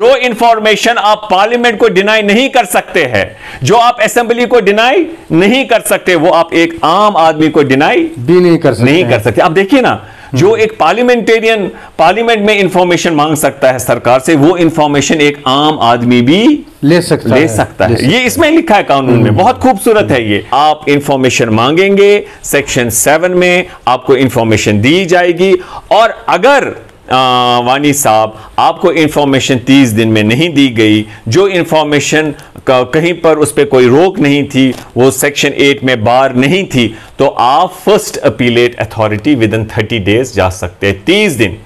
जो इंफॉर्मेशन आप पार्लियामेंट को डिनाई नहीं कर सकते हैं, जो आप असेंबली को डिनाई नहीं कर सकते, वो आप एक आम आदमी को डिनाई भी नहीं कर सकते। आप देखिए ना, जो एक पार्लियामेंटेरियन पार्लियामेंट में इंफॉर्मेशन मांग सकता है सरकार से, वो इंफॉर्मेशन एक आम आदमी भी ले सकता है। ये इसमें लिखा है कानून में, बहुत खूबसूरत है ये। आप इंफॉर्मेशन मांगेंगे, सेक्शन 7 में आपको इंफॉर्मेशन दी जाएगी, और अगर वानी साहब आपको इंफॉर्मेशन 30 दिन में नहीं दी गई, जो इंफॉर्मेशन कहीं पर उस पर कोई रोक नहीं थी, वो सेक्शन 8 में बार नहीं थी, तो आप first appellate authority with in 30 days जा सकते हैं। 30 दिन,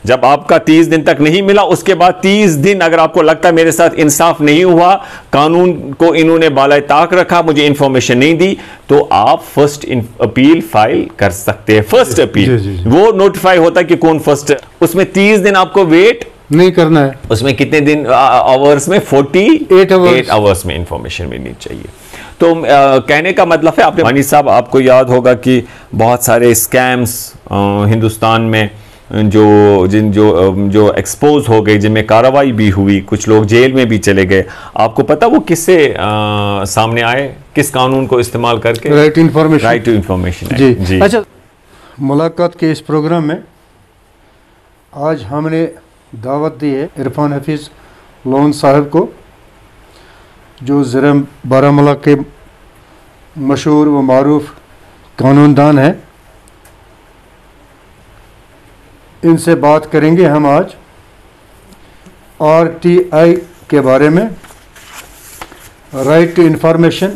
जब आपका 30 दिन तक नहीं मिला, उसके बाद 30 दिन अगर आपको लगता है मेरे साथ इंसाफ नहीं हुआ, कानून को इन्होंने बालाए ताक रखा, मुझे इंफॉर्मेशन नहीं दी, तो आप फर्स्ट अपील फाइल कर सकते हैं। फर्स्ट अपील वो नोटिफाई होता है कि कौन फर्स्ट, उसमें 30 दिन आपको वेट नहीं करना है। उसमें कितने दिन आवर्स में 48 आवर्स में इंफॉर्मेशन मिलनी चाहिए। तो कहने का मतलब है, आपने वानी साहब, आपको याद होगा कि बहुत सारे स्कैम्स हिंदुस्तान में जो एक्सपोज हो गए, जिनमें कार्रवाई भी हुई, कुछ लोग जेल में भी चले गए। आपको पता वो किससे सामने आए, किस कानून को इस्तेमाल करके? Right to information. जी। अच्छा, मुलाकात के इस प्रोग्राम में आज हमने दावत दी है इरफान हफीज़ लोन साहब को, जो ज़िला बारामूला के मशहूर व मारूफ कानूनदान है। इनसे बात करेंगे हम आज RTI के बारे में, राइट टू इंफॉर्मेशन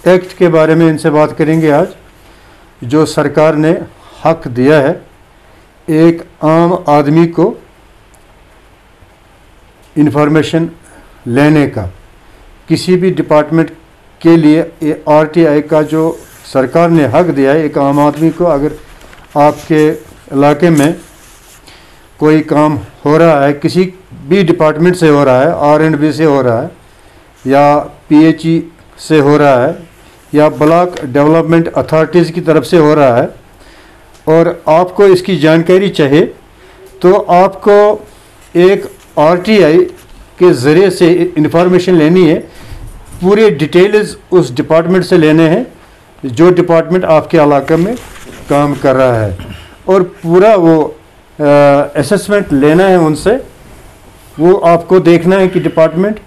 एक्ट के बारे में इनसे बात करेंगे आज, जो सरकार ने हक दिया है एक आम आदमी को इंफॉर्मेशन लेने का। किसी भी डिपार्टमेंट के लिए RTI का जो सरकार ने हक दिया है एक आम आदमी को, अगर आपके इलाके में कोई काम हो रहा है, किसी भी डिपार्टमेंट से हो रहा है, R&B से हो रहा है, या PHE से हो रहा है, या ब्लॉक डेवलपमेंट अथॉरिटीज़ की तरफ से हो रहा है, और आपको इसकी जानकारी चाहिए, तो आपको एक RTI के ज़रिए से इंफॉर्मेशन लेनी है। पूरे डिटेल्स उस डिपार्टमेंट से लेने हैं जो डिपार्टमेंट आपके इलाके में काम कर रहा है, और पूरा वो असेसमेंट लेना है उनसे। वो आपको देखना है कि डिपार्टमेंट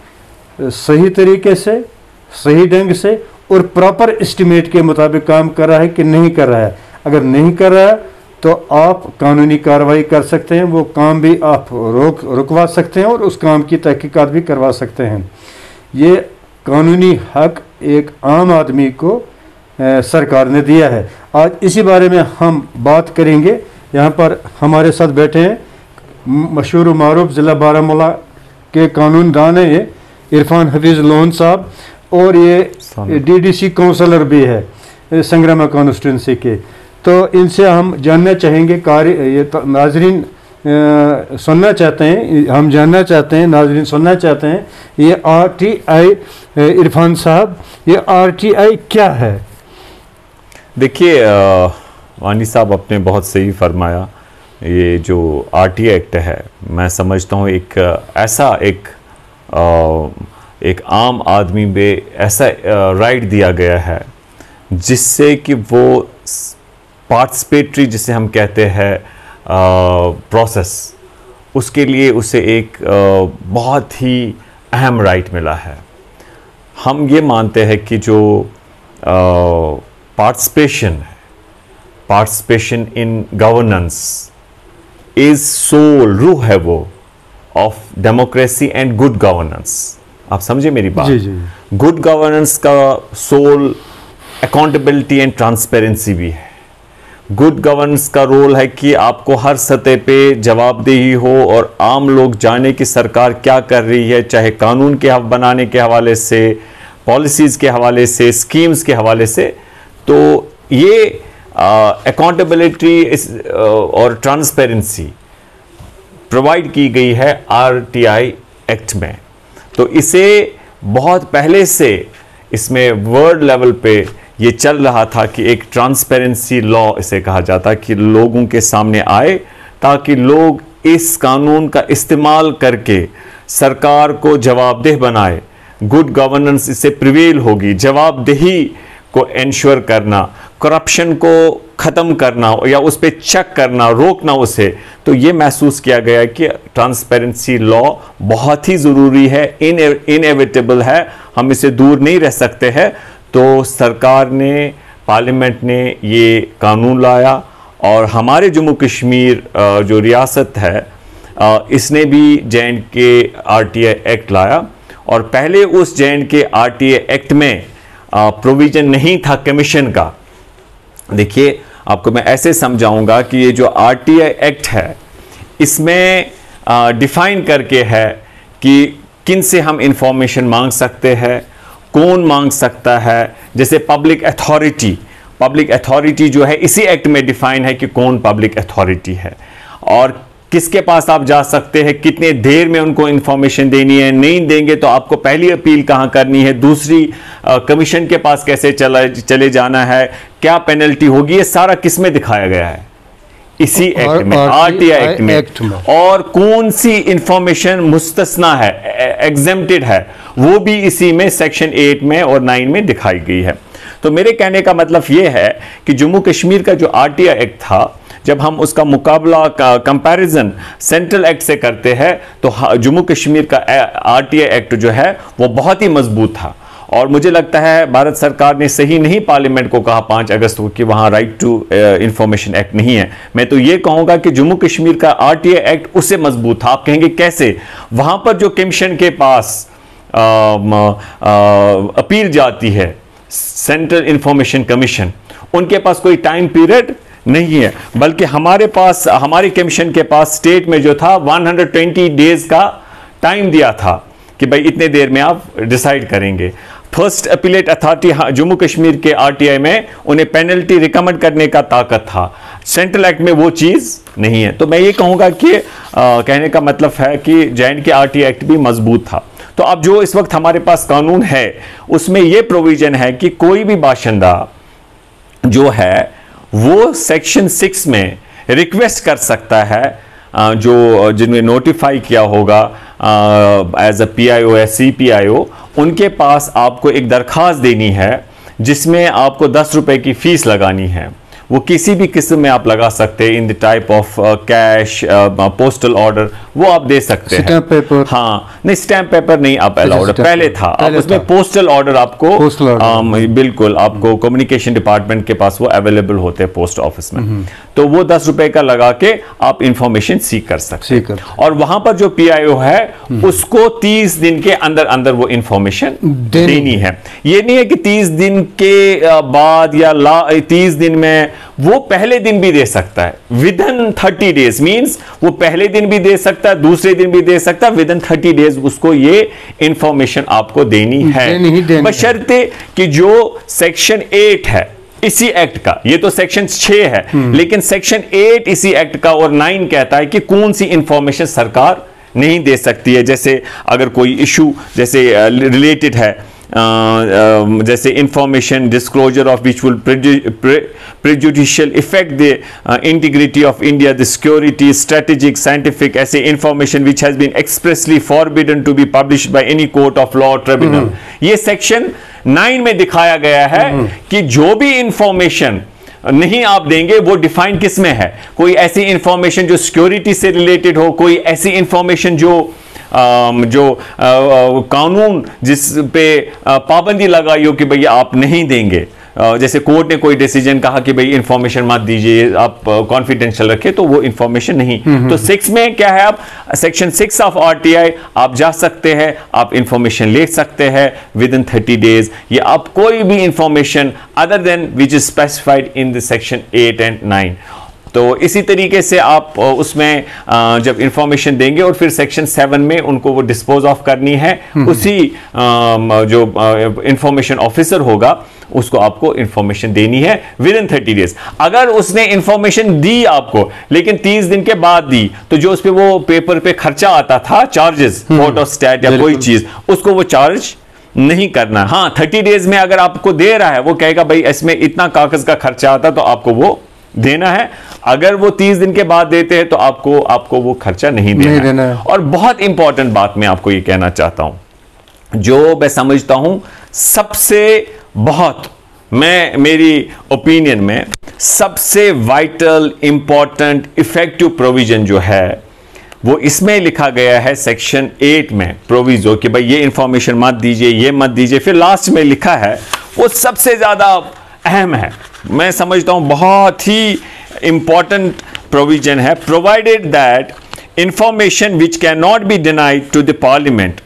सही तरीके से, सही ढंग से और प्रॉपर एस्टिमेट के मुताबिक काम कर रहा है कि नहीं कर रहा है। अगर नहीं कर रहा है तो आप कानूनी कार्रवाई कर सकते हैं, वो काम भी आप रुकवा सकते हैं और उस काम की तहकीकात भी करवा सकते हैं। ये कानूनी हक एक आम आदमी को सरकार ने दिया है। आज इसी बारे में हम बात करेंगे। यहाँ पर हमारे साथ बैठे हैं मशहूर मारूफ ज़िला बारामूला के कानूनदान हैं ये इरफान हफीज़ लोन साहब, और ये DDC काउंसलर भी है संग्रामा कॉन्स्टिट्यूंसी के। तो इनसे हम जानना चाहेंगे, नाजरीन सुनना चाहते हैं, हम जानना चाहते हैं, नाजरीन सुनना चाहते हैं, ये RTI इरफान साहब, ये RTI क्या है? देखिए वानी साहब, आपने बहुत सही फरमाया। ये जो RTI एक्ट है, मैं समझता हूँ एक ऐसा एक आम आदमी में ऐसा राइट दिया गया है जिससे कि वो पार्टिसिपेटरी, जिसे हम कहते हैं प्रोसेस, उसके लिए उसे एक बहुत ही अहम राइट मिला है। हम ये मानते हैं कि जो participation in governance is soul, रूह है वो of democracy and good governance. आप समझे मेरी बात? जी जी। गुड गवर्नेंस का सोल अकाउंटेबिलिटी एंड ट्रांसपेरेंसी भी है। गुड गवर्नेंस का रोल है कि आपको हर सतह पे जवाबदेही हो और आम लोग जाने कि सरकार क्या कर रही है, चाहे कानून के बनाने के हवाले से, पॉलिसीज़ के हवाले से, स्कीम्स के हवाले से। तो ये अकाउंटेबिलिटी और ट्रांसपेरेंसी प्रोवाइड की गई है RTI एक्ट में। तो इसे बहुत पहले से इसमें वर्ल्ड लेवल पे ये चल रहा था कि एक ट्रांसपेरेंसी लॉ इसे कहा जाता है, कि लोगों के सामने आए ताकि लोग इस कानून का इस्तेमाल करके सरकार को जवाबदेह बनाए, गुड गवर्नेंस इससे प्रिवेल होगी, जवाबदेही को इंश्योर करना, करप्शन को ख़त्म करना या उस पर चेक करना, रोकना उसे, तो ये महसूस किया गया कि ट्रांसपेरेंसी लॉ बहुत ही ज़रूरी है, इनएविटेबल है, हम इससे दूर नहीं रह सकते हैं। तो सरकार ने, पार्लियामेंट ने ये कानून लाया और हमारे जम्मू कश्मीर जो रियासत है इसने भी जे.एंड.के RTI एक्ट लाया। और पहले उस जे.एंड.के RTI एक्ट में प्रोविज़न नहीं था कमीशन का। देखिए, आपको मैं ऐसे समझाऊंगा कि ये जो RTI एक्ट है इसमें डिफाइन करके है कि किन से हम इंफॉर्मेशन मांग सकते हैं, कौन मांग सकता है। जैसे पब्लिक अथॉरिटी जो है इसी एक्ट में डिफाइन है कि कौन पब्लिक अथॉरिटी है और किसके पास आप जा सकते हैं, कितने देर में उनको इंफॉर्मेशन देनी है, नहीं देंगे तो आपको पहली अपील कहाँ करनी है, दूसरी कमीशन के पास कैसे चले जाना है, क्या पेनल्टी होगी, ये सारा किस में दिखाया गया है, इसी एक्ट में, RTI एक्ट में। और कौन सी इंफॉर्मेशन मुस्तस्ना है, एग्जेम्प्टेड है, वो भी इसी में सेक्शन 8 में और 9 में दिखाई गई है। तो मेरे कहने का मतलब ये है कि जम्मू कश्मीर का जो RTI एक्ट था, जब हम उसका मुकाबला का कंपैरिजन सेंट्रल एक्ट से करते हैं तो जम्मू कश्मीर का RTI एक्ट जो है वो बहुत ही मजबूत था। और मुझे लगता है भारत सरकार ने सही नहीं पार्लियामेंट को कहा 5 अगस्त को कि वहाँ राइट टू इंफॉर्मेशन एक्ट नहीं है। मैं तो ये कहूँगा कि जम्मू कश्मीर का RTI एक्ट उससे मजबूत था। आप कहेंगे कैसे? वहाँ पर जो कमीशन के पास अपील जाती है, सेंट्रल इंफॉर्मेशन कमीशन, उनके पास कोई टाइम पीरियड नहीं है, बल्कि हमारे पास, हमारी कमीशन के पास स्टेट में जो था 120 डेज का टाइम दिया था कि भाई इतने देर में आप डिसाइड करेंगे। First appellate authority Jammu Kashmir के RTI में उन्हें पेनल्टी रिकमेंड करने का ताकत था, सेंट्रल एक्ट में वो चीज़ नहीं है। तो मैं ये कहूँगा कि कहने का मतलब है कि जे.एंड.के RTI एक्ट भी मजबूत था। तो अब जो इस वक्त हमारे पास कानून है उसमें ये प्रोविज़न है कि कोई भी बाशिंदा जो है वो सेक्शन 6 में रिक्वेस्ट कर सकता है, जो जिन्हें नोटिफाई किया होगा एज अ PIO या CPIO, उनके पास आपको एक दरख्वास्त देनी है जिसमें आपको 10 रुपए की फीस लगानी है। वो किसी भी किस्म में आप लगा सकते हैं, in the type of cash, postal order, वो आप दे सकते हैं। Stamp paper? हाँ, नहीं स्टैम्प पेपर नहीं आप अलाउड, पहले था। अब उसमें पोस्टल ऑर्डर आपको, बिल्कुल आपको कम्युनिकेशन डिपार्टमेंट के पास वो अवेलेबल होते हैं पोस्ट ऑफिस में, तो वो 10 रुपए का लगा के आप इंफॉर्मेशन सीख कर सकते हैं। और वहां पर जो PIO है उसको 30 दिन के अंदर अंदर वो इंफॉर्मेशन देनी है। ये नहीं है कि 30 दिन के बाद या 30 दिन में, वो पहले दिन भी दे सकता है, विद इन 30 डेज, मींस वो पहले दिन भी दे सकता है, दूसरे दिन भी दे सकता है, विद इन 30 डेज उसको ये इंफॉर्मेशन आपको देनी है, बशर्ते कि जो सेक्शन 8 है इसी एक्ट का, ये तो सेक्शन 6 है, लेकिन सेक्शन 8 इसी एक्ट का और 9 कहता है कि कौन सी इंफॉर्मेशन सरकार नहीं दे सकती है। जैसे अगर कोई इशू जैसे रिलेटेड है, जैसे information disclosure of which will prejudicial effect the integrity of India, the security, strategic, scientific, ऐसे information which has been expressly forbidden to be published by any court of law tribunal. ये section 9 में दिखाया गया है कि जो भी information नहीं आप देंगे वो डिफाइन किस में है। कोई ऐसी इंफॉर्मेशन जो सिक्योरिटी से रिलेटेड हो, कोई ऐसी इंफॉर्मेशन जो कानून जिस पे पाबंदी लगाई हो कि भैया आप नहीं देंगे, जैसे कोर्ट ने कोई डिसीजन कहा कि भाई इंफॉर्मेशन मत दीजिए, आप कॉन्फिडेंशियल रखें, तो वो इंफॉर्मेशन नहीं। तो 6 में क्या है, आप सेक्शन 6 ऑफ RTI आप जा सकते हैं, आप इंफॉर्मेशन ले सकते हैं विद इन 30 डेज, या आप कोई भी information other than which is specified in the section 8 and 9। तो इसी तरीके से आप उसमें जब इंफॉर्मेशन देंगे और फिर सेक्शन 7 में उनको वो डिस्पोज ऑफ करनी है, उसी जो इंफॉर्मेशन ऑफिसर होगा उसको आपको इंफॉर्मेशन देनी है विद इन 30 डेज। अगर उसने इंफॉर्मेशन दी आपको लेकिन 30 दिन के बाद दी, तो जो उस पे वो पेपर पे खर्चा आता था, चार्जेस, फोटोस्टैट या कोई चीज, उसको वो चार्ज नहीं करना। हाँ, 30 डेज में अगर आपको दे रहा है, वो कहेगा भाई इसमें इतना कागज का खर्चा आता तो आपको वो देना है। अगर वो 30 दिन के बाद देते हैं तो आपको वो खर्चा नहीं देना है। और बहुत इंपॉर्टेंट बात मैं आपको ये कहना चाहता हूं, जो मैं समझता हूं सबसे बहुत, मेरी ओपिनियन में सबसे वाइटल, इंपॉर्टेंट, इफेक्टिव प्रोविजन जो है वो इसमें लिखा गया है सेक्शन 8 में प्रोविजो कि भाई ये इंफॉर्मेशन मत दीजिए, ये मत दीजिए। फिर लास्ट में लिखा है वो सबसे ज्यादा अहम है, मैं समझता हूं बहुत ही इंपॉर्टेंट प्रोविजन है। Provided that information which can not be denied to the parliament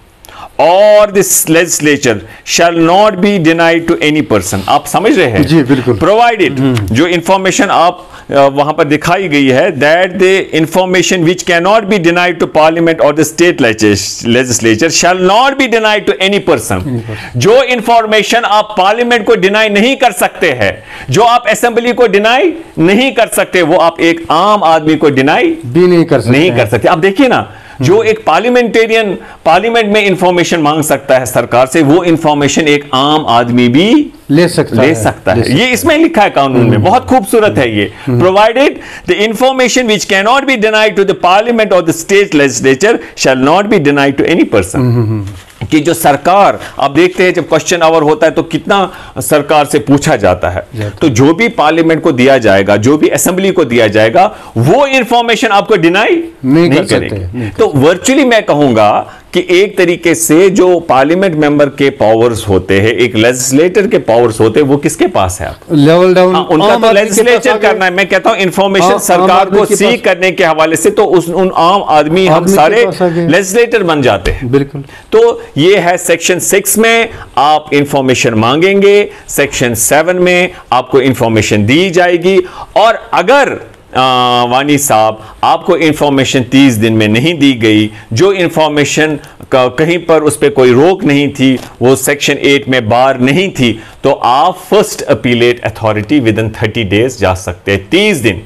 और this legislature shall not be denied to any person. आप समझ रहे हैं? जी बिल्कुल। प्रोवाइडेड जो इंफॉर्मेशन आप वहां पर दिखाई गई है, that the information which can not be denied to parliament और the state legislature shall not be denied to any person. जो इंफॉर्मेशन आप पार्लियामेंट को डिनाई नहीं कर सकते हैं, जो आप असेंबली को डिनाई नहीं कर सकते, वो आप एक आम आदमी को डिनाई भी नहीं कर सकते। आप देखिए ना, जो एक पार्लियामेंटेरियन पार्लियामेंट में इंफॉर्मेशन मांग सकता है सरकार से, वो इंफॉर्मेशन एक आम आदमी भी ले सकता है। ये इसमें लिखा है कानून में, बहुत खूबसूरत है ये। Provided the information which can not be denied to the parliament और the state legislature shall not be denied to any person. कि जो सरकार, आप देखते हैं जब क्वेश्चन आवर होता है तो कितना सरकार से पूछा जाता है, तो जो भी पार्लियामेंट को दिया जाएगा, जो भी असेंबली को दिया जाएगा, वो इंफॉर्मेशन आपको डिनाई नहीं करेगी। तो वर्चुअली मैं कहूंगा कि एक तरीके से जो पार्लियामेंट मेंबर के पावर्स होते हैं, एक लेजिस्लेटर के पावर्स होते हैं, वो किसके पास है? आप लेवल डाउन उनका तो लेजिस्लेचर करना है। मैं कहता हूं इंफॉर्मेशन सरकार को सीख करने के हवाले से तो उन आम आदमी हम सारे लेजिस्लेटर बन जाते हैं। बिल्कुल। तो ये है सेक्शन 6 में आप इंफॉर्मेशन मांगेंगे, सेक्शन 7 में आपको इंफॉर्मेशन दी जाएगी। और अगर वानी साहब आपको इंफॉर्मेशन 30 दिन में नहीं दी गई, जो इंफॉर्मेशन कहीं पर उस पर कोई रोक नहीं थी, वो सेक्शन 8 में बार नहीं थी, तो आप first appellate authority with in 30 days जा सकते हैं। 30 दिन,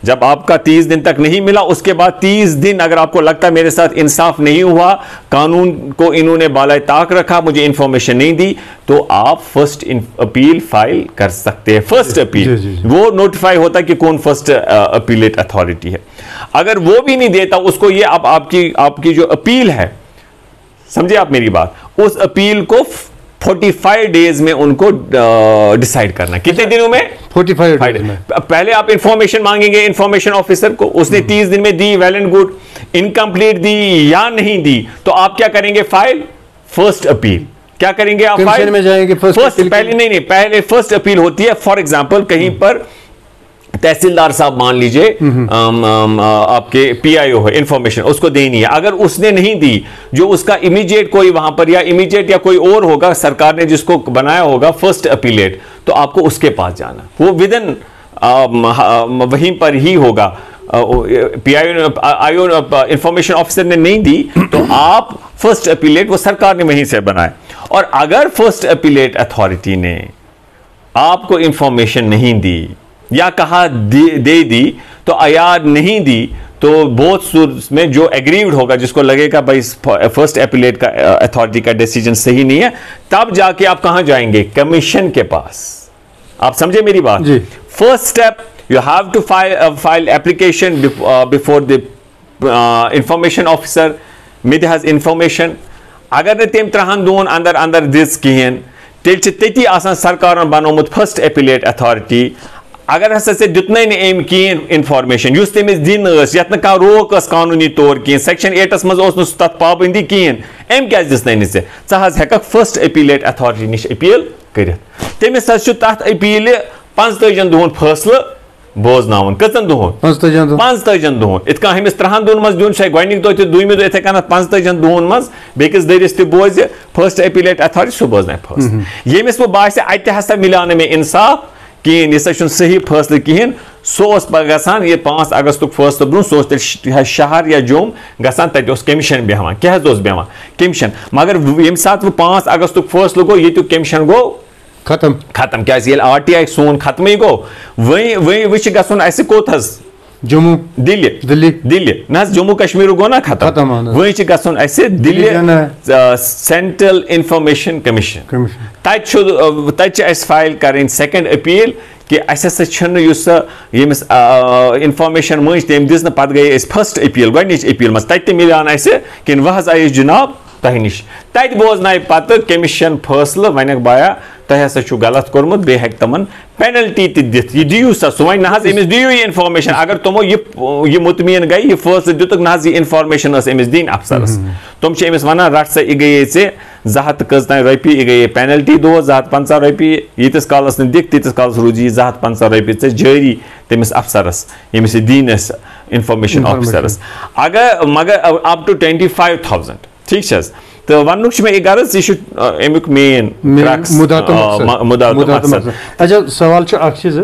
जब आपका 30 दिन तक नहीं मिला, उसके बाद 30 दिन अगर आपको लगता है मेरे साथ इंसाफ नहीं हुआ, कानून को इन्होंने बालाए ताक रखा, मुझे इंफॉर्मेशन नहीं दी, तो आप फर्स्ट अपील फाइल कर सकते हैं। फर्स्ट अपील वो नोटिफाई होता है कि कौन फर्स्ट अपीलेट अथॉरिटी है। अगर वो भी नहीं देता उसको, ये अब आपकी जो अपील है, समझे आप मेरी बात, उस अपील को 45 डेज में उनको डिसाइड करना। कितने दिनों में? 45 डेज में। पहले आप इंफॉर्मेशन मांगेंगे इंफॉर्मेशन ऑफिसर को, उसने 30 दिन में दी, वेल एंड गुड। इनकम्प्लीट दी या नहीं दी, तो आप क्या करेंगे? File first appeal. क्या करेंगे आप? फाइल में जाएंगे फर्स्ट। पहले पहले फर्स्ट अपील होती है। फॉर एग्जाम्पल कहीं पर तहसीलदार साहब मान लीजिए आपके पीआईओ है, इंफॉर्मेशन उसको देनी है, अगर उसने नहीं दी, जो उसका इमीडिएट कोई वहां पर या इमीडिएट या कोई और होगा, सरकार ने जिसको बनाया होगा फर्स्ट अपीलेट, तो आपको उसके पास जाना, वो विद इन वहीं पर ही होगा। पीआईओ इंफॉर्मेशन ऑफिसर ने नहीं दी, तो आप फर्स्ट अपीलेट, वो सरकार ने वहीं से बनाए। और अगर फर्स्ट अपीलेट अथॉरिटी ने आपको इंफॉर्मेशन नहीं दी या कहा दे दी, तो या नहीं दी, तो बोथ में जो एग्रीव्ड होगा, जिसको लगेगा भाई फर्स्ट अपीलेट का अथॉरिटी का डिसीजन सही नहीं है, तब जाके आप कहां जाएंगे? कमीशन के पास। आप समझे मेरी बात? First step, you have to file application before the information officer mid has information. अगर ने तम 3 दोन अंदर दिस कहें, तेल तती आसान सरकार बनोमुत फर्स्ट अपीलेट अथॉरिटी। अगर हसा से दुतन अम कहें इंफॉर्मेशन युस तमिस दिन यत न रोक कानूनी तौर कहें, सेक्शन 8 मज तथ पाबंदी कहें, अम क्या दिसन से हेक फर्स्ट अपीलेट अथॉरिटी निश अपील कर। तमिस तथ अपील 45 दोहन फैसले बोजन। कचन दोहन? 45 दोहन। इत हमिस 3 दोहन मज दिन गोनिक दो तो दूम दो इथे कन 45 दोहन मज बेकिस दरिस बोज फर्स्ट अपीलेट अथॉरिटी, सह बोजन फैसले। यमिस वो बासे अत हसा मिलान में इंसाफ कहें, यह सही फैसले कहें, सह गसान ये 5 अगस्त फैसले ब्रो, सह शहर या जोम गसान, तत कमीशन बेहान। क्या बेहान? कमीशन। मगर ये सात वो 5 अगस्त फैसले गो, ये कमीशन गो खत्म। क्या RTI सोन खत्म गो, वही गसन अस कोत जम्मू दिल्ली ना, जम्मू कश्मीर गो ना खत्म, वही गसन अस दिल्ली सेंट्रल इंफॉर्मेशन कमीशन। तत फाइल करें सेकंड अपील कि यमिस इंफॉर्मेशन मज तम दिस पे गई फर्स्ट अपील गोच अपील मज तत मिलान कि वह आये जनाब तह नश तत बोजन पे कमीशन फैसले वन बाया तह हसा गलत कोर्मुत बे हेक तमन पेनल्टी दिथ यह दियो सा सो वन अमिस दियो यह इंफॉर्मेशन अगर तुमो यह मुतमीन गई यह फैसले दुतक ना यह इंफॉर्मेशन अमिस दिन अफसरस तुम अमिस वन रट सा यह गई ऐसे 200 कज तान रपी यह गई पेनल्टी दो 250 रपी यीतिस कालस न दिख तीतिस कालस रूज 250 रपी ऐ जारी तमिस अफसरस यमिस दिन इंफॉर्मेशन ऑफिसरस अगर मगर अप टू 25,000 ठीक है तो वन मे गर्ज यह मेन मकसद। अच्छा सवाल चीज़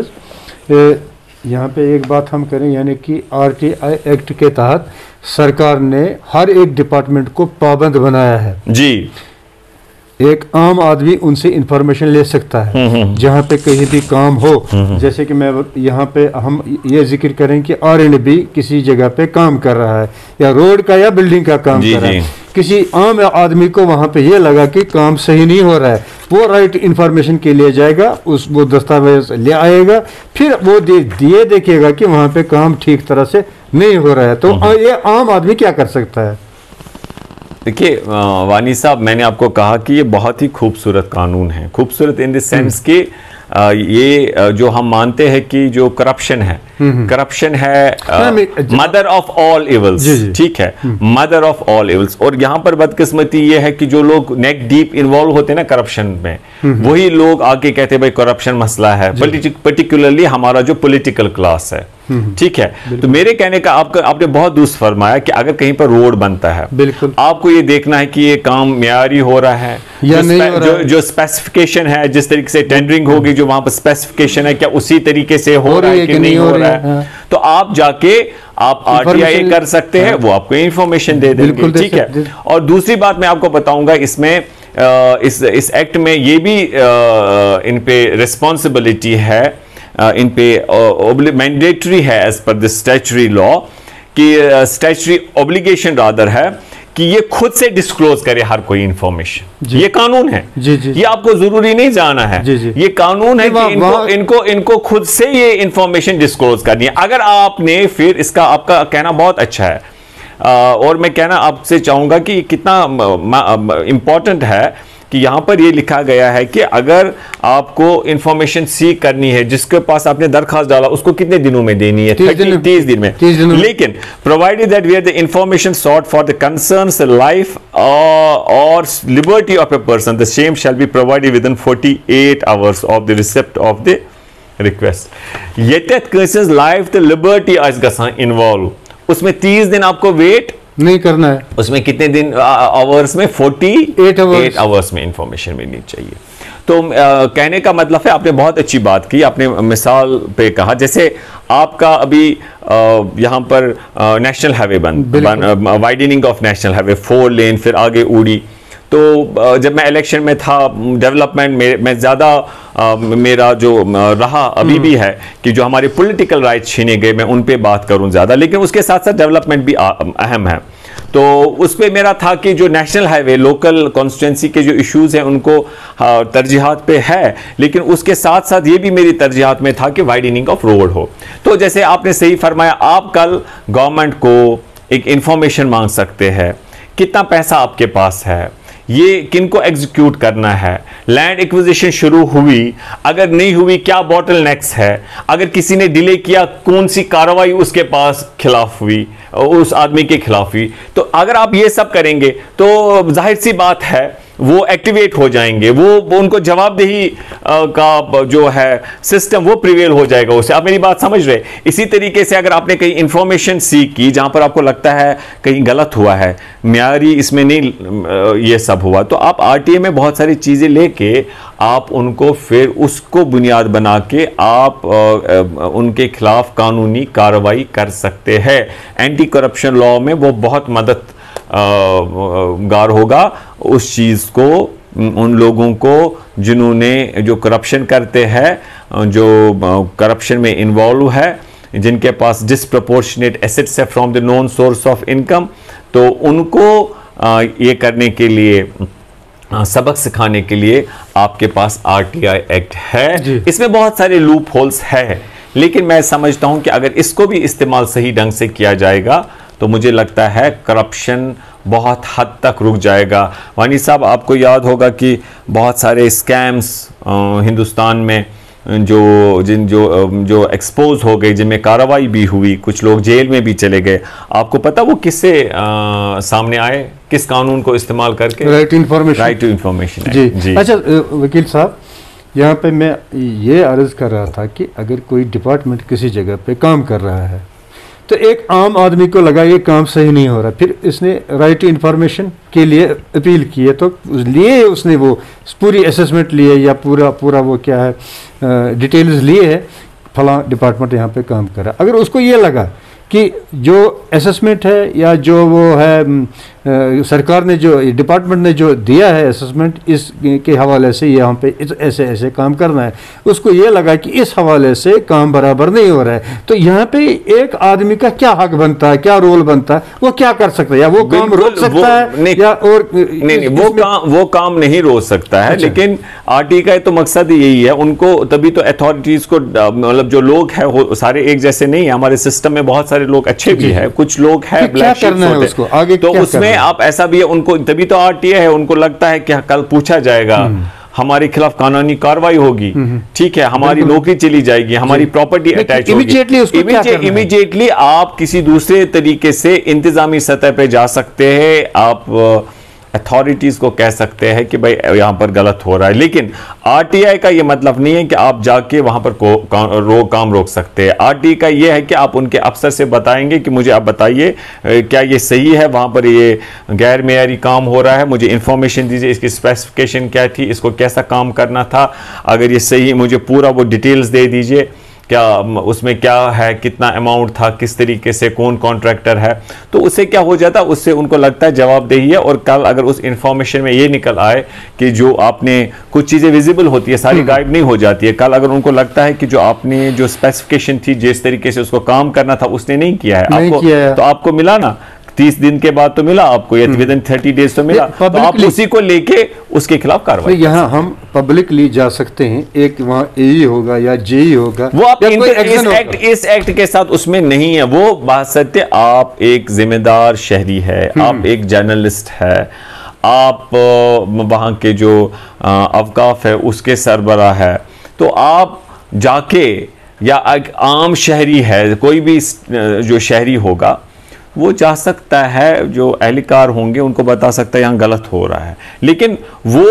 यहाँ पे एक बात हम करें यानी कि RTI एक्ट के तहत सरकार ने हर एक डिपार्टमेंट को पाबंद बनाया है जी। एक आम आदमी उनसे इंफॉर्मेशन ले सकता है जहाँ पे कहीं भी काम हो, जैसे कि मैं यहाँ पे हम ये जिक्र करें कि R&B किसी जगह पे काम कर रहा है या रोड का या बिल्डिंग का काम कर रहा है, किसी आम आदमी को वहाँ पे ये लगा कि काम सही नहीं हो रहा है, वो राइट इंफॉर्मेशन के लिए जाएगा, वो दस्तावेज ले आएगा, फिर वो दिए देखेगा कि वहाँ पे काम ठीक तरह से नहीं हो रहा है, तो ये आम आदमी क्या कर सकता है? देखिए वानी साहब, मैंने आपको कहा कि ये बहुत ही खूबसूरत कानून है, खूबसूरत इन द सेंस कि ये जो हम मानते हैं कि जो करप्शन है मदर ऑफ ऑल इवल्स, ठीक है, मदर ऑफ ऑल इवल्स। और यहाँ पर बदकिस्मती ये है कि जो लोग नेक डीप इन्वॉल्व होते हैं ना करप्शन में, वही लोग आके कहते हैं भाई करप्शन मसला है, पर्टिकुलरली हमारा जो पॉलिटिकल क्लास है, ठीक है। तो मेरे कहने का आपने बहुत दुरुस्त फरमाया कि अगर कहीं पर रोड बनता है, बिल्कुल आपको ये देखना है कि ये काम मियारी हो रहा है या नहीं हो रहा है, जो स्पेसिफिकेशन है, जिस तरीके से टेंडरिंग होगी, जो वहां पर स्पेसिफिकेशन है, क्या उसी तरीके से हो रहा है कि नहीं हो रहा है, तो आप जाके आप RTI कर सकते हैं, वो आपको इंफॉर्मेशन दे देंगे, ठीक है। और दूसरी बात मैं आपको बताऊंगा इसमें इस एक्ट में ये भी इन पे रिस्पॉन्सिबिलिटी है, इन पे मैंडेटरी है as per the statutory law, कि स्टैट्यूटरी ऑब्लिगेशन रादर है कि ये खुद से डिस्क्लोज करे हर कोई इंफॉर्मेशन। ये कानून है जी, ये आपको जरूरी नहीं जाना है जी। ये कानून है कि इनको खुद से ये इंफॉर्मेशन डिस्क्लोज करनी है। अगर आपने फिर इसका, आपका कहना बहुत अच्छा है और मैं कहना आपसे चाहूंगा कि कितना इंपॉर्टेंट है कि यहां पर ये लिखा गया है कि अगर आपको इंफॉर्मेशन सीख करनी है, जिसके पास आपने दरखास्त डाला उसको कितने दिनों में देनी है? 30 दिन में। लेकिन provided that where the information sought for the concerns life और liberty of a person, the same shall be provided within 48 hours of the receipt of the request. येतेथ कंसर्न्स लाइफ द लिबर्टी आज गसान involve, उसमें 30 दिन आपको wait नहीं करना है। उसमें कितने दिन आवर्स में? 48 आवर्स में इंफॉर्मेशन मिलनी चाहिए। तो कहने का मतलब है, आपने बहुत अच्छी बात की, आपने मिसाल पे कहा, जैसे आपका अभी यहाँ पर national highway widening of national highway 4 लेन, फिर आगे उड़ी। तो जब मैं इलेक्शन में था, डेवलपमेंट में ज़्यादा मेरा जो रहा अभी भी है कि जो हमारे पॉलिटिकल राइट्स छीने गए, मैं उन पे बात करूं ज़्यादा, लेकिन उसके साथ साथ डेवलपमेंट भी अहम है। तो उस पे मेरा था कि जो नेशनल हाईवे, लोकल कॉन्स्टिट्यूंसी के जो इश्यूज़ हैं उनको तरजीहात पे है, लेकिन उसके साथ साथ ये भी मेरी तरजीहात में था कि वाइडनिंग ऑफ रोड हो। तो जैसे आपने सही फरमाया, आप कल गवर्नमेंट को एक इंफॉर्मेशन मांग सकते हैं, कितना पैसा आपके पास है, ये किनको एग्जीक्यूट करना है, लैंड एक्विजिशन शुरू हुई, अगर नहीं हुई क्या बॉटल नेक्स है, अगर किसी ने डिले किया कौन सी कार्रवाई उसके पास खिलाफ हुई, उस आदमी के खिलाफ हुई। तो अगर आप ये सब करेंगे तो जाहिर सी बात है वो एक्टिवेट हो जाएंगे, वो उनको जवाबदेही का जो है सिस्टम वो प्रिवेल हो जाएगा उससे। आप मेरी बात समझ रहे? इसी तरीके से अगर आपने कहीं इंफॉर्मेशन सीख की जहां पर आपको लगता है कहीं गलत हुआ है, म्यारी इसमें नहीं ये सब हुआ, तो आप RTI में बहुत सारी चीज़ें लेके आप उनको फिर उसको बुनियाद बना के आप उनके खिलाफ कानूनी कार्रवाई कर सकते हैं। एंटी करप्शन लॉ में वो बहुत मदद गार होगा उस चीज़ को, उन लोगों को जिन्होंने, जो करप्शन करते हैं, जो करप्शन में इन्वॉल्व है, जिनके पास डिसप्रपोर्शनेट एसेट्स है from the non source of income, तो उनको ये करने के लिए सबक सिखाने के लिए आपके पास आरटीआई एक्ट जी। है। इसमें बहुत सारे लूप होल्स है, लेकिन मैं समझता हूं कि अगर इसको भी इस्तेमाल सही ढंग से किया जाएगा तो मुझे लगता है करप्शन बहुत हद तक रुक जाएगा। वानी साहब, आपको याद होगा कि बहुत सारे स्कैम्स हिंदुस्तान में जो एक्सपोज हो गए, जिनमें कार्रवाई भी हुई, कुछ लोग जेल में भी चले गए। आपको पता वो किससे सामने आए, किस कानून को इस्तेमाल करके? राइट टू इंफॉर्मेशन जी। अच्छा वकील साहब, यहाँ पे मैं ये अर्ज कर रहा था कि अगर कोई डिपार्टमेंट किसी जगह पे काम कर रहा है तो एक आम आदमी को लगा ये काम सही नहीं हो रहा, फिर इसने राइट टू इंफॉर्मेशन के लिए अपील की है, तो लिए उसने वो पूरी असेसमेंट लिए या पूरा वो क्या है डिटेल्स लिए है, फला डिपार्टमेंट यहाँ पे काम कर रहा है। अगर उसको ये लगा कि जो असेसमेंट है या जो वो है सरकार ने जो डिपार्टमेंट ने जो दिया है असेसमेंट, इस के हवाले से यहाँ पे ऐसे ऐसे काम करना है, उसको ये लगा कि इस हवाले से काम बराबर नहीं हो रहा है, तो यहाँ पे एक आदमी का क्या हक बनता है, क्या रोल बनता है, वो क्या कर सकता है? या वो काम रोक सकता है या और नहीं, वो काम नहीं रोक सकता है। लेकिन आरटी का तो मकसद यही है, उनको तभी तो अथॉरिटीज को, मतलब जो लोग हैं सारे एक जैसे नहीं है, हमारे सिस्टम में बहुत सारे लोग अच्छे भी हैं, कुछ लोग हैं ब्लैक शिप्स होते हैं, तो उसमें आप ऐसा भी है, उनको तभी तो आरटीआई है, उनको लगता है कि कल पूछा जाएगा, हमारे खिलाफ कानूनी कार्रवाई होगी, ठीक है, हमारी नौकरी चली जाएगी, हमारी प्रॉपर्टी अटैच होगी। इमीडिएटली आप किसी दूसरे तरीके से इंतजामी सतह पे जा सकते हैं, आप अथॉरिटीज को कह सकते हैं कि भाई यहां पर गलत हो रहा है। लेकिन आरटीआई का यह मतलब नहीं है कि आप जाके वहां पर काम रोक सकते हैं। आरटीआई का यह है कि आप उनके अफसर से बताएंगे कि मुझे आप बताइए क्या ये सही है, वहां पर ये गैर मेयारी काम हो रहा है, मुझे इंफॉर्मेशन दीजिए, इसकी स्पेसिफिकेशन क्या थी, इसको कैसा काम करना था, अगर ये सही, मुझे पूरा वो डिटेल्स दे दीजिए, क्या उसमें क्या है, कितना अमाउंट था, किस तरीके से, कौन कॉन्ट्रैक्टर है। तो उससे क्या हो जाता है, उससे उनको लगता है जवाबदेही है। और कल अगर उस इंफॉर्मेशन में ये निकल आए कि जो आपने कुछ चीज़ें विजिबल होती है, सारी गायब नहीं हो जाती है, कल अगर उनको लगता है कि जो आपने जो स्पेसिफिकेशन थी, जिस तरीके से उसको काम करना था, उसने नहीं किया है, तो आपको मिला ना 30 दिन के बाद तो मिला आपको, या विद इन 30 डेज तो मिला, तो आप उसी को लेके उसके खिलाफ कार्रवाई। यहाँ हम पब्लिकली जा सकते हैं, एक वहाँ एई होगा या जेई होगा, वो आप इस एक्ट के साथ उसमें नहीं है। वो बात सत्य, आप एक जिम्मेदार शहरी है, आप एक जर्नलिस्ट है, आप वहाँ के जो अवकाफ है उसके सरबराह है, तो आप जाके, या एक आम शहरी है, कोई भी जो शहरी होगा वो जा सकता है, जो एहलकार होंगे उनको बता सकता है यहाँ गलत हो रहा है। लेकिन वो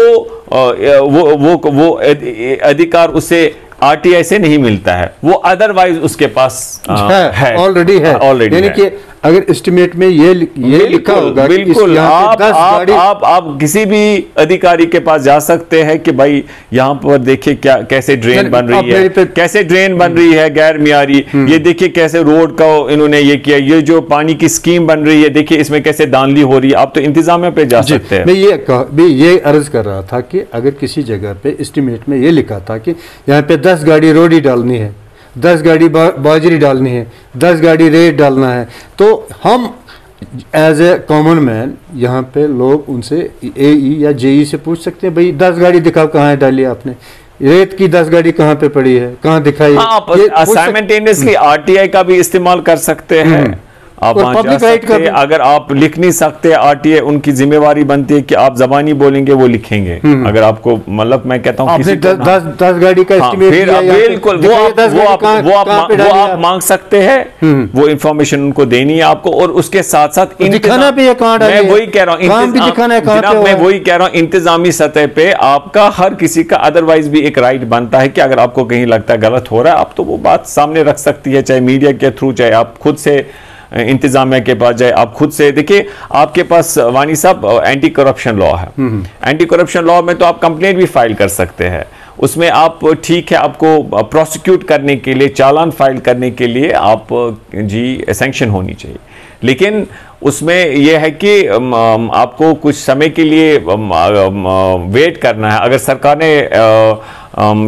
अधिकार उसे आरटीआई से नहीं मिलता है, वो अदरवाइज उसके पास है, ऑलरेडी है, यानी कि अगर एस्टिमेट में ये लिखा होगा, बिल्कुल आप किसी भी अधिकारी के पास जा सकते हैं कि भाई यहाँ पर देखिए क्या, कैसे ड्रेन बन रही है, कैसे ड्रेन बन रही है गैर मियारी, ये देखिए कैसे रोड का इन्होंने ये किया, ये जो पानी की स्कीम बन रही है देखिए इसमें कैसे दानली हो रही है। आप तो इंतजामिया पे जा सकते हैं। मैं ये अर्ज कर रहा था कि अगर किसी जगह पे एस्टिमेट में ये लिखा था कि यहाँ पे 10 गाड़ी रोड ही डालनी है, 10 गाड़ी बाजरी डालनी है, 10 गाड़ी रेत डालना है, तो हम एज ए कॉमन मैन यहाँ पे लोग उनसे एई या जेई से पूछ सकते हैं, भाई 10 गाड़ी दिखाओ कहाँ है डाली आपने, रेत की 10 गाड़ी कहाँ पे पड़ी है, कहाँ दिखाई। आप साइमल्टेनियसली आरटीआई का भी इस्तेमाल कर सकते हैं, आप पब्लिक राइट का, अगर आप लिख नहीं सकते आरटीआई, उनकी जिम्मेवारी बनती है कि आप जबानी बोलेंगे वो लिखेंगे। अगर आपको, मतलब मैं कहता हूँ 10 गाड़ी का एस्टिमेट बिल्कुल वो आप मांग सकते हैं, वो इंफॉर्मेशन उनको देनी है आपको, और उसके साथ साथ दिखाना भी है कहाँ डाली, मैं वही कह रहा हूँ, मैं वही कह रहा हूँ, इंतजामी सतह पे आपका हर किसी का अदरवाइज भी एक राइट बनता है कि अगर आपको कहीं लगता है गलत हो रहा है, आप तो वो बात सामने रख सकती है, चाहे मीडिया के थ्रू, चाहे आप खुद से इंतजामिया के पास जाए, आप खुद से देखिए। आपके पास वानी साहब एंटी करप्शन लॉ है, एंटी करप्शन लॉ में तो आप कंप्लेंट भी फाइल कर सकते हैं, उसमें आप, ठीक है, आपको प्रोसिक्यूट करने के लिए, चालान फाइल करने के लिए आप जी सैंक्शन होनी चाहिए। लेकिन उसमें यह है कि आपको कुछ समय के लिए वेट करना है। अगर सरकार ने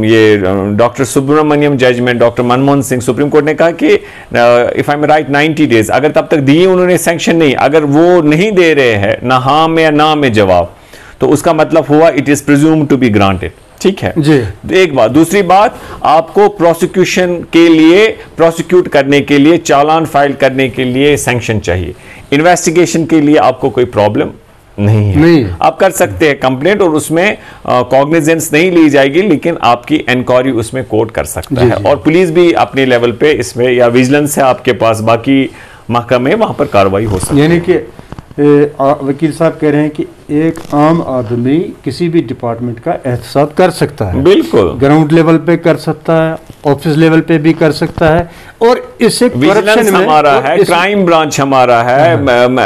ये doctor Subramaniam judgment, doctor Manmohan Singh, Supreme Court ने कहा कि if I am right 90 days, अगर तब तक दिए उन्होंने सैंक्शन नहीं, अगर वो नहीं दे रहे हैं ना हाँ में या ना में जवाब, तो उसका मतलब हुआ it is presumed to be granted. ठीक है जी। एक बात। दूसरी बात, आपको प्रोसिक्यूशन के लिए, प्रोसिक्यूट करने के लिए, चालान फाइल करने के लिए सैंक्शन चाहिए। इन्वेस्टिगेशन के लिए आपको कोई प्रॉब्लम नहीं है, नहीं। आप कर सकते हैं कंप्लेंट और उसमें कॉग्निजेंस नहीं ली जाएगी, लेकिन आपकी इंक्वायरी उसमें कोर्ट कर सकता जी, है। जी। और पुलिस भी अपने लेवल पे इसमें, या विजिलेंस है आपके पास, बाकी महकमे, वहां पर कार्रवाई हो सकती है। यानी कि वकील साहब कह रहे हैं कि एक आम आदमी किसी भी डिपार्टमेंट का एहतसाब कर सकता है, बिल्कुल ग्राउंड लेवल पे कर सकता है, ऑफिस लेवल पे भी कर सकता है, और इससे विजिलेंस हमारा है, क्राइम ब्रांच हमारा है,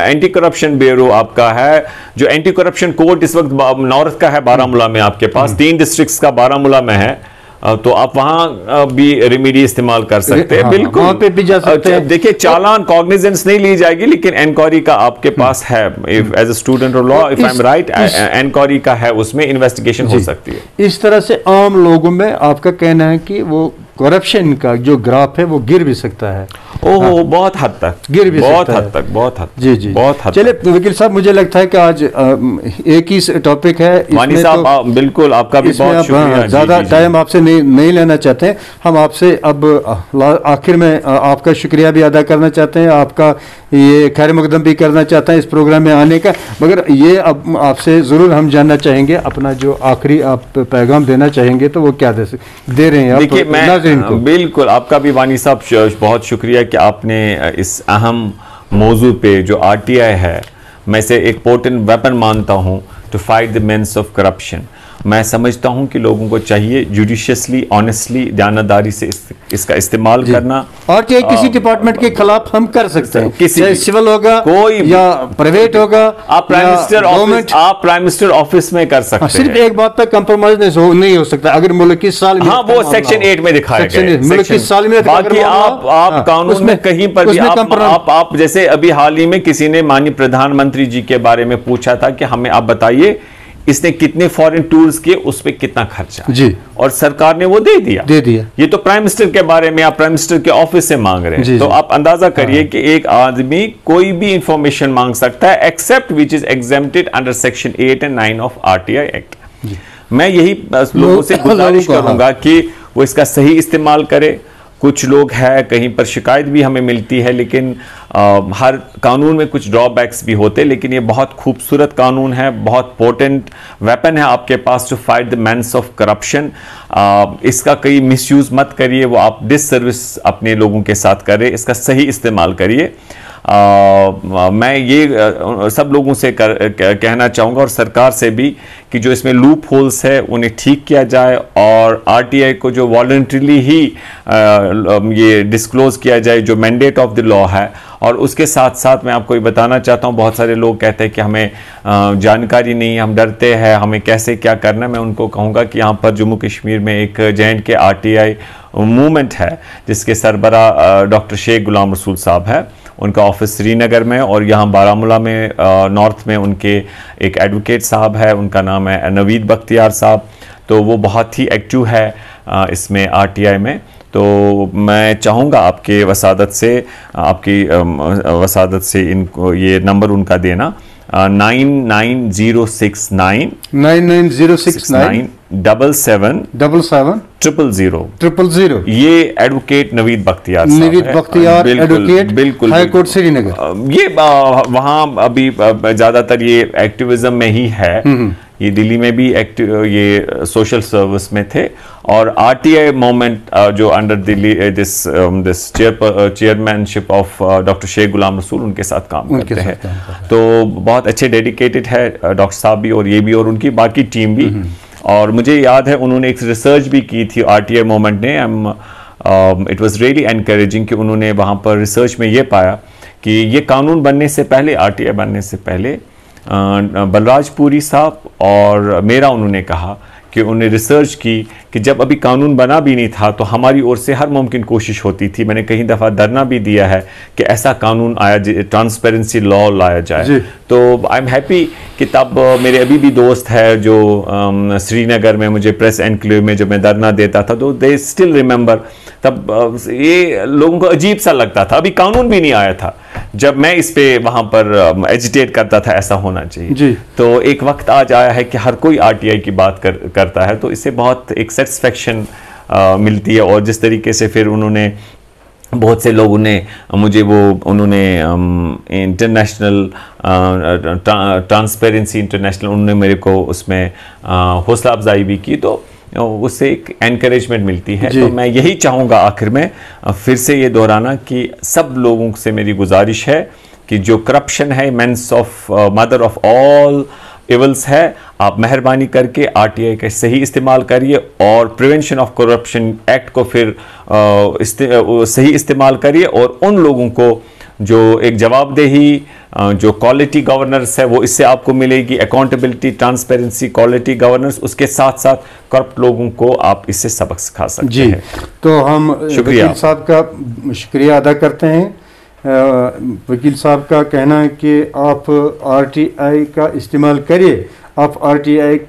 एंटी करप्शन ब्यूरो आपका है, जो एंटी करप्शन कोर्ट इस वक्त नॉर्थ का है बारामूला में आपके पास, 3 डिस्ट्रिक्ट्स का बारामूला में है, तो आप वहां भी रेमेडी इस्तेमाल कर सकते हैं। बिल्कुल वहां पे भी जा सकते हैं। देखिए, चालान कॉग्निजेंस नहीं ली जाएगी, लेकिन इंक्वायरी का आपके पास है, as a student of law, if I am right, inquiry का है, उसमें इन्वेस्टिगेशन हो सकती है। इस तरह से आम लोगों में आपका कहना है कि वो करप्शन का जो ग्राफ है वो गिर भी सकता है। ओह, बहुत हद तक गिर भी बहुत सकता हद तक, बहुत हद, जी जी, बहुत हद। चलिए वकील साहब, मुझे लगता है कि आज एक ही टॉपिक है, वानी साहब बिल्कुल आपका भी बहुत शुक्रिया। ज़्यादा टाइम आपसे नहीं लेना चाहते हैं हम। आपसे अब आखिर में आपका शुक्रिया भी अदा करना चाहते हैं, आपका ये खैर मकदम भी करना चाहते हैं इस प्रोग्राम में आने का, मगर ये अब आपसे ज़रूर हम जानना चाहेंगे, अपना जो आखिरी आप पैगाम देना चाहेंगे तो वो क्या दे रहे हैं? देखिए, मैं बिल्कुल आपका भी वानी साहब बहुत शुक्रिया कि आपने इस अहम मौजू पे, जो आरटीआई है, मैं इसे एक पोटेंट वेपन मानता हूं to fight the menace of corruption. मैं समझता हूं कि लोगों को चाहिए जुडिशियसली, ऑनेस्टली, दयानतदारी से इसका इस्तेमाल करना। आरटीआई किसी डिपार्टमेंट के खिलाफ हम कर सकते हैं, किसी सिविल होगा, कोई या प्राइवेट होगा, आप प्राइम मिनिस्टर ऑफिस में कर सकते हैं। सिर्फ एक बात पर कंप्रोमाइज नहीं हो सकता, अगर मुल्क की साल में, हाँ, वो सेक्शन 8 में दिखाया गया है, मुल्क की साल में। बाकी आप कानून में कहीं पर भी आप जैसे अभी हाल ही में किसी ने माननीय प्रधानमंत्री जी के बारे में पूछा था कि हमें आप बताइए इसने कितने फॉरेन टूर्स किए, उस पे कितना खर्चा जी, और सरकार ने वो दे दिया। ये तो प्राइम मिनिस्टर के बारे में, आप प्राइम मिनिस्टर के ऑफिस से मांग रहे हैं, तो आप अंदाजा करिए कि एक आदमी कोई भी इंफॉर्मेशन मांग सकता है, except which is exempted under section 8 and 9 of RTI Act. मैं यही लोगों से गुजारिश करूंगा कि वो इसका सही इस्तेमाल करे। कुछ लोग हैं, कहीं पर शिकायत भी हमें मिलती है, लेकिन हर कानून में कुछ ड्रॉबैक्स भी होते हैं, लेकिन ये बहुत खूबसूरत कानून है, बहुत पोटेंट वेपन है आपके पास to fight the menace of corruption. इसका कहीं मिसयूज मत करिए, वो आप डिससर्विस अपने लोगों के साथ करें, इसका सही इस्तेमाल करिए। मैं ये सब लोगों से कहना चाहूँगा, और सरकार से भी, कि जो इसमें लूप होल्स है उन्हें ठीक किया जाए, और आरटीआई को जो वॉलंटरीली ही ये डिस्क्लोज किया जाए जो मैंडेट ऑफ द लॉ है। और उसके साथ साथ मैं आपको ये बताना चाहता हूँ, बहुत सारे लोग कहते हैं कि हमें जानकारी नहीं है, हम डरते हैं, हमें कैसे क्या करना है। मैं उनको कहूँगा कि यहाँ पर जम्मू कश्मीर में एक J&K आरटीआई मूवमेंट है, जिसके सरबरा डॉक्टर शेख गुलाम रसूल साहब है, उनका ऑफिस श्रीनगर में, और यहाँ बारामूला में नॉर्थ में उनके एक एडवोकेट साहब है, उनका नाम है नवीद बख्तियार साहब। तो वो बहुत ही एक्टिव है इसमें आरटीआई में। तो मैं चाहूँगा आपके वसादत से इनको ये नंबर उनका देना, 99069 77000। ये एडवोकेट नवीद बख्तियार एडवोकेट, बिल्कुल हाई कोर्ट श्रीनगर। ये वहाँ अभी ज्यादातर ये एक्टिविज्म में ही है, ये दिल्ली में भी एक्टिव, ये सोशल सर्विस में थे, और आरटीआई मूवमेंट जो under Delhi this chairmanship of doctor Sheikh Ghulam Rasool, उनके साथ काम करते हैं। तो बहुत अच्छे डेडिकेटेड है डॉक्टर साहब भी, और ये भी, और उनकी बाकी टीम भी। और मुझे याद है उन्होंने एक रिसर्च भी की थी आरटीआई मूवमेंट ने, इट वाज रियली एनकरेजिंग, कि उन्होंने वहाँ पर रिसर्च में ये पाया कि ये कानून बनने से पहले, आरटीआई बनने से पहले, बलराजपुरी साहब और मेरा, उन्होंने कहा कि उन्होंने रिसर्च की कि जब अभी कानून बना भी नहीं था तो हमारी ओर से हर मुमकिन कोशिश होती थी, मैंने कई दफ़ा धरना भी दिया है कि ऐसा कानून आया, ट्रांसपेरेंसी लॉ लाया जाए। तो आई एम हैप्पी कि तब मेरे अभी भी दोस्त है जो श्रीनगर में, मुझे प्रेस एनक्लेव में जब मैं धरना देता था, तो दे स्टिल रिमेंबर, तब ये लोगों को अजीब सा लगता था, अभी कानून भी नहीं आया था। जब मैं इस पे वहां पर एजिटेट करता था ऐसा होना चाहिए जी। तो एक वक्त आज आया है कि हर कोई आरटीआई की बात करता है, तो इससे बहुत एक सेटिस्फेक्शन मिलती है। और जिस तरीके से फिर उन्होंने बहुत से लोगों ने मुझे उन्होंने इंटरनेशनल ट्रांसपेरेंसी इंटरनेशनल उन्होंने मेरे को उसमें हौसला अफजाई भी की, तो उससे एक एनकरेजमेट मिलती है। तो मैं यही चाहूँगा आखिर में फिर से ये दोहराना कि सब लोगों से मेरी गुजारिश है कि जो करप्शन है मदर ऑफ ऑल इवल्स है, आप मेहरबानी करके आरटीआई का सही इस्तेमाल करिए और प्रिवेंशन ऑफ करप्शन एक्ट को फिर सही इस्तेमाल करिए और उन लोगों को जो एक जवाबदेही जो क्वालिटी गवर्नेंस है वो इससे आपको मिलेगी, अकाउंटेबिलिटी, ट्रांसपेरेंसी, क्वालिटी गवर्नेंस, उसके साथ साथ करप्ट लोगों को आप इससे सबक सिखा सकते हैं। तो हम वकील साहब का शुक्रिया अदा करते हैं। वकील साहब का कहना है कि आप आरटीआई का इस्तेमाल करिए, आप आरटीआई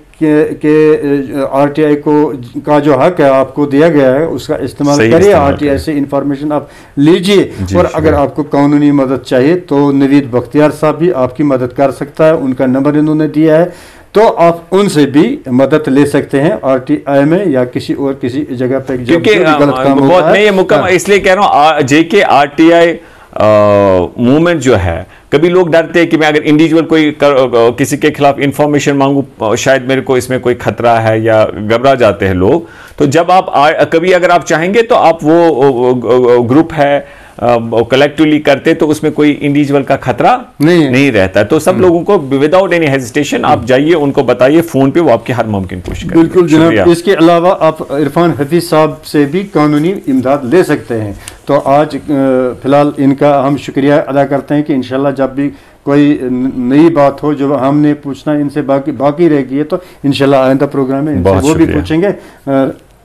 का जो हक है आपको दिया गया है उसका इस्तेमाल करिए, आरटीआई से इंफॉर्मेशन आप लीजिए। और अगर आपको कानूनी मदद चाहिए तो नवीद बख्तियार साहब भी आपकी मदद कर सकता है, उनका नंबर इन्होंने दिया है, तो आप उनसे भी मदद ले सकते हैं आरटीआई में या किसी जगह पे। क्योंकि गलत काम होता है, मैं ये मुकम्मल इसलिए कह रहा हूँ जेके आरटीआई मूवमेंट जो है, कभी लोग डरते हैं कि मैं अगर इंडिविजुअल किसी के खिलाफ इंफॉर्मेशन मांगू शायद मेरे को इसमें कोई खतरा है या घबरा जाते हैं लोग। तो जब आप कभी अगर आप चाहेंगे तो आप वो ग्रुप है कलेक्टिवली करते तो उसमें कोई इंडिविजुअल का खतरा नहीं रहता। तो सब लोगों को विदाउट एनी हेजिटेशन आप जाइए, उनको बताइए फोन पे, वो आपकी हर मुमकिन कोशिश करेंगे। बिल्कुल जनाब। इसके अलावा आप इरफान हफीज साहब से भी कानूनी इमदाद ले सकते हैं। तो आज फिलहाल इनका हम शुक्रिया अदा करते हैं कि इंशाल्लाह जब भी कोई नई बात हो जो हमने पूछना इनसे बाकी रह गई है तो इंशाल्लाह आइंदा प्रोग्राम में इनसे वो भी पूछेंगे।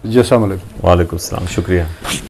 जैसा वालेकुम सलाम, शुक्रिया।